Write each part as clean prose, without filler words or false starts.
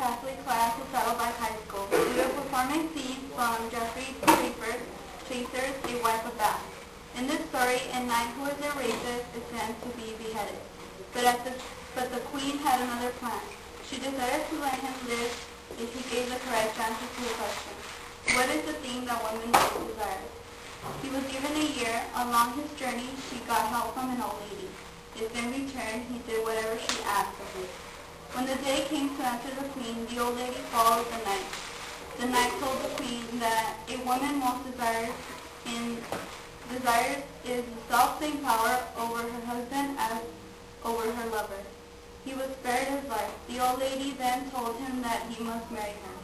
Catholic class at Saddleback High School. We will perform a scene from Jeffrey Chaser's A Wife of Bath. In this story, a knight who is a racist is sent to be beheaded. But the queen had another plan. She decided to let him live if he gave the correct answer to the question, what is the thing that women most desire? He was given a year. Along his journey, he got help from an old lady. If in return, he did whatever she asked of him. When the day came to answer the queen, the old lady followed the knight. The knight told the queen that a woman most desires is the self-same power over her husband as over her lover. He was spared his life. The old lady then told him that he must marry her.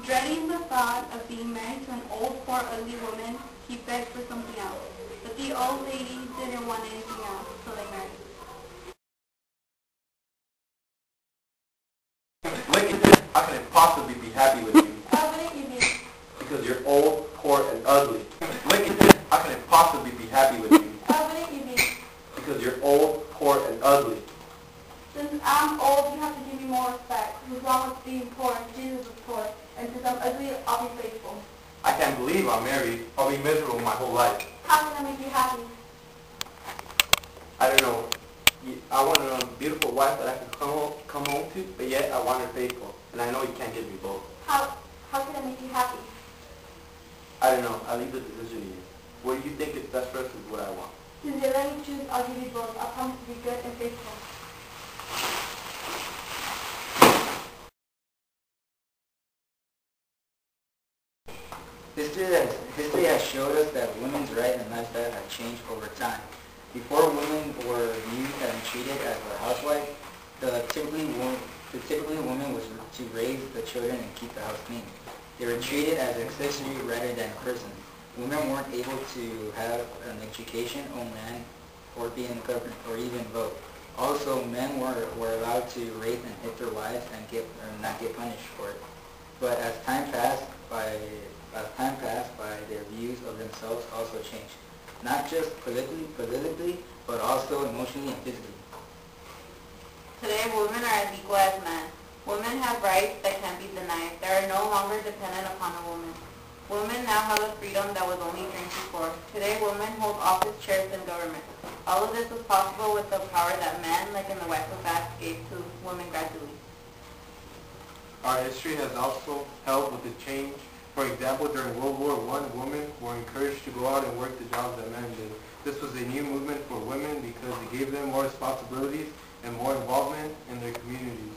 Dreading the thought of being married to an old, poor, ugly woman, he begged for something else. But the old lady didn't want anything else, so they married. Wicked, how can I possibly be happy with you? How wouldn't you be? Because you're old, poor, and ugly. Wicked, how can I possibly be happy with you? How wouldn't you be? Because you're old, poor, and ugly. Since I'm old, you have to give me more respect. What's wrong with being poor? Jesus was poor. And since I'm ugly, I'll be faithful. I can't believe I'm married. I'll be miserable my whole life. How can I make you happy? I don't know. I want a beautiful wife that I can come home to, but yet I want her faithful. And I know you can't give me both. How can I make you happy? I don't know. I leave the decision to you. What do you think is best for us is what I want. Since you let me choose, I'll give you both. I promise to be good and faithful. History has showed us that women's rights and lifestyle have changed over time. Before women were viewed and treated as a housewife, typically woman was to raise the children and keep the house clean. They were treated as an accessory rather than a person. Women weren't able to have an education, own land, or be in government, or even vote. Also, men were allowed to rape and hit their wives and not get punished for it. But as time passed by, their views of themselves also changed. Not just politically, but also emotionally and physically. Today, women are as equal as men. Women have rights that can't be denied. They are no longer dependent upon a woman. Women now have a freedom that was only dreamed before. Today, women hold office chairs in government. All of this was possible with the power that men, like in the Wife of Bath, gave to women gradually. Our history has also helped with the change. For example, during World War I, women were encouraged to go out and work the jobs that men did. This was a new movement for women because it gave them more responsibilities and more involvement in their communities.